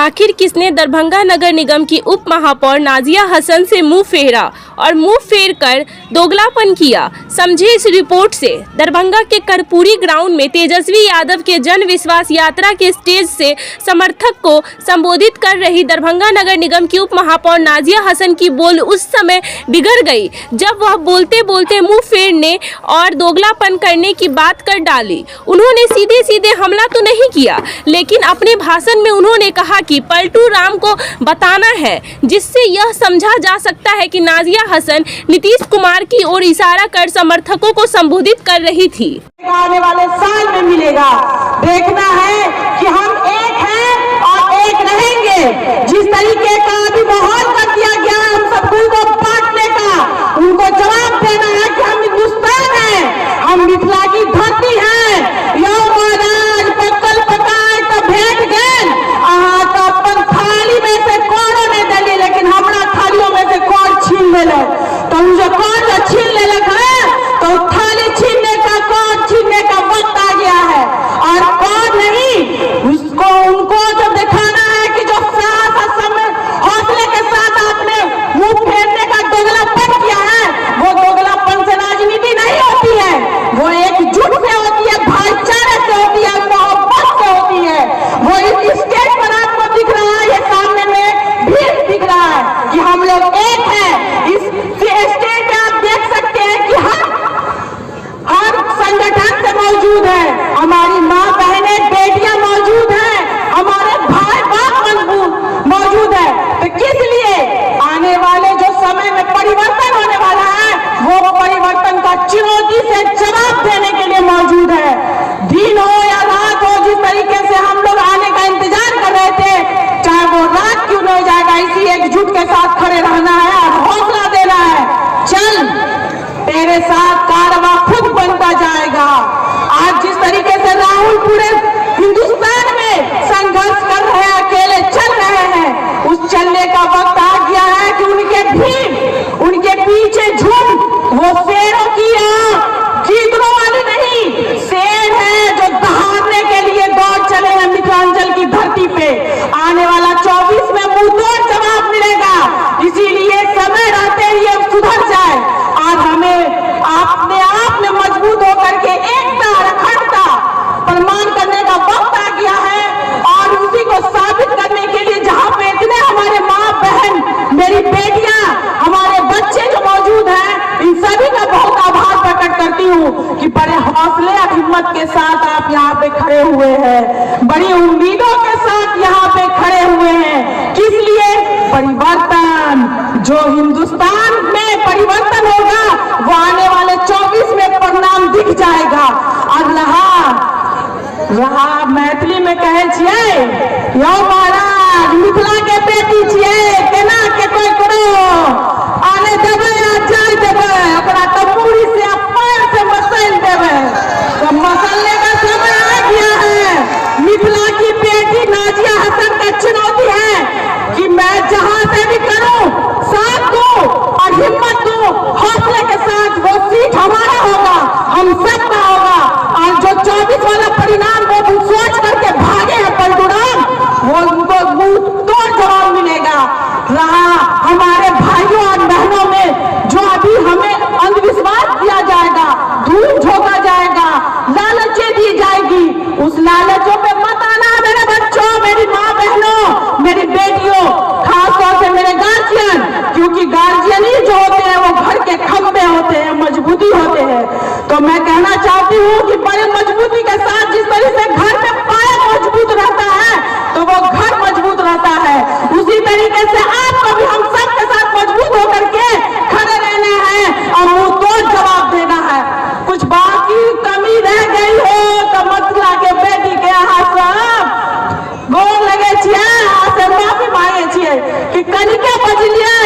आखिर किसने दरभंगा नगर निगम की उप महापौर नाजिया हसन से मुंह फेरा और मुंह फेर कर दोगलापन किया, समझे इस रिपोर्ट से। दरभंगा के कर्पूरी ग्राउंड में तेजस्वी यादव के जन विश्वास यात्रा के स्टेज से समर्थक को संबोधित कर रही दरभंगा नगर निगम की उप महापौर नाजिया हसन की बोल उस समय बिगड़ गई जब वह बोलते बोलते मुंह फेरने और दोगलापन करने की बात कर डाली। उन्होंने सीधे सीधे हमला तो नहीं किया, लेकिन अपने भाषण में उन्होंने कहा कि पलटू राम को बताना है, जिससे यह समझा जा सकता है कि नाजिया हसन नीतीश कुमार की ओर इशारा कर समर्थकों को संबोधित कर रही थी। आने वाले साल में मिलेगा, देखना है कि हम एक हैं और एक रहेंगे। जिस तरीके का अभी माहौल कर दिया गया है हम सबको को बांटने का, उनको जवाब देना है कि हम हिंदुस्तान हैं, हम मिथिला की धरती है। यो महाराज पकल पकाए तो भेंट गए अहाँ तो अपन थाली में से कोड़ो नहीं दिली, लेकिन हमारा थालियों में से कोड़ छीन ले, तो जो कोड़ छीन ले है तो थाली छीनने का कोड़ छीनने का वक्त आ गया है। और कोड़ नहीं उसको उनको जो दिखाना है कि जो हौसले के साथ आपने मुंह फेरने का दोगलापन किया है, वो दोगलापन से राजनीति नहीं होती है, वो एकजुट से होती है, भाईचारे से होती है, मोहब्बत से होती है। वो इस स्टेज पर आपको दिख रहा है, ये सामने में भीड़ दिख रहा है कि हम लोग एक हैं। इस स्टेज पे आप देख सकते हैं कि हर संगठन से मौजूद है, हमारी माँ बहनें बेटियां मौजूद हैं, हमारे भाई बाप मौजूद है। तो किस लिए आने वाले जो समय में परिवर्तन होने वाला है, वो परिवर्तन का चुनौती से जवाब देने के लिए मौजूद है। दिन हो या रात हो, जिस तरीके से हम लोग आने का इंतजार कर रहे थे, चाहे वो रात क्यों नहीं जाएगा, इसी एकजुट के साथ खड़े रहना है और हौसला देना है। चल तेरे साथ कारवा खुद बनता जाएगा। आज जिस तरीके से राहुल पूरे हिंदुस्तान में संघर्ष कर रहे हैं, अकेले चल रहे हैं, उस चलने का वक्त आ गया है कि उनके भीड़, उनके पीछे झुंड, वो शेरों की जीतने वाली नहीं, शेर है जो दहाड़ने के लिए दौड़ चले हैं मिथिलांचल की धरती पे। आने वाला 24 में मुंहतोड़ जवाब मिलेगा, इसीलिए समय रहते ही अब सुधर जाए। आज हमें अपने आप में मजबूत होकर के एकता और अखंडता प्रमाण करने का वक्त आ गया है, और उसी को साबित करने के लिए जहां पे इतने हमारे माँ बहन, मेरी बेटियां, हमारे बच्चे जो मौजूद हैं, इन सभी का बहुत आभार प्रकट करती हूँ कि बड़े हौसले और हिम्मत के साथ आप यहाँ पे खड़े हुए हैं, बड़ी उम्मीदों के साथ यहाँ पे खड़े हुए हैं। किस लिए? परिवर्तन, जो हिंदुस्तान में परिवर्तन होगा वो आने वाले 24 में परिणाम दिख जाएगा। और रहा मैथिली में कहे छियै, यो महाराज मिथिला के बेटी छियै, केना के कोई करो आने देवे आ जाय देवे, अपना तमूरी से पैर से मसल देवे, तो मसलने का समय आ गया है। मिथिला की बेटी नाजिया हसन का चुनौती है कि मैं जहां से भी करूं साथ दूं और हिम्मत दूं, हौसले के साथ वो सीट हमारा होगा, हम सबका होगा। और जो 24 वाला परिणाम वो सोच करके भागे हैं पलटूराम, वो उनको मुंह तोड़ जवाब मिलेगा। रहा हमारे भाइयों और बहनों में जो अभी हमें अंधविश्वास दिया जाएगा, धूल झोंका जाएगा, लालचें दी जाएगी, उस लालचों पे मत आना मेरे बच्चों, मेरी माँ बहनों, मेरी बेटियों, खासतौर से मेरे गार्जियन, क्योंकि गार्जियन ही जो होते हैं वो घर के खंभे होते हैं, मजबूती होते हैं। तो मैं कहना चाहती हूँ कि बड़े मजबूती के साथ जिस तरह से घर में पाया मजबूत रहता है तो वो घर मजबूत रहता है, उसी तरीके से आपको भी हम सबके साथ मजबूत होकर के खड़े रहना है और मुंह तोड़ जवाब देना है। कुछ बाकी कमी रह गई हो तो मथुरा के बेटी के यहाँ सब गोल लगे छियै, से माफी मांगे छियै कि कनिके बजलिए,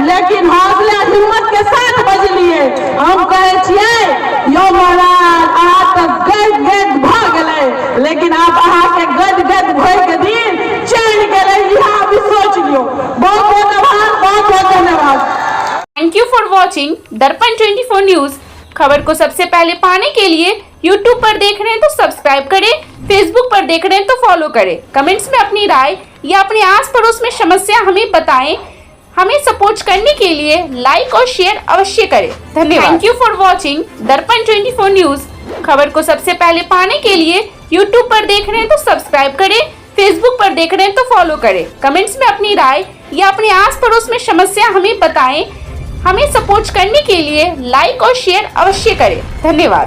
लेकिन हौसले हिम्मत के साथ बजलिए। हम कहे छियै यो महाराज अहाँ तो गद गद भ गए, लेकिन आप अहाँ के गद गद भय के दिन चल गए, यहाँ भी सोच लियो। बहुत बहुत आभार, बहुत बहुत धन्यवाद। थैंक यू फॉर वॉचिंग दर्पण 24 न्यूज। खबर को सबसे पहले पाने के लिए यूट्यूब पर देख रहे हैं तो सब्सक्राइब करें, फेसबुक पर देख रहे हैं तो फॉलो करें। कमेंट्स में अपनी राय या अपने आस पड़ोस में समस्या हमें बताएं। हमें सपोर्ट करने के लिए लाइक और शेयर अवश्य करें। धन्यवाद। थैंक यू फॉर वॉचिंग दर्पण 24 न्यूज। खबर को सबसे पहले पाने के लिए यूट्यूब पर देख रहे हैं तो सब्सक्राइब करें, फेसबुक पर देख रहे हैं तो फॉलो करें। कमेंट्स में अपनी राय या अपने आस पड़ोस में समस्या हमें बताएं। हमें सपोर्ट करने के लिए लाइक और शेयर अवश्य करें। धन्यवाद।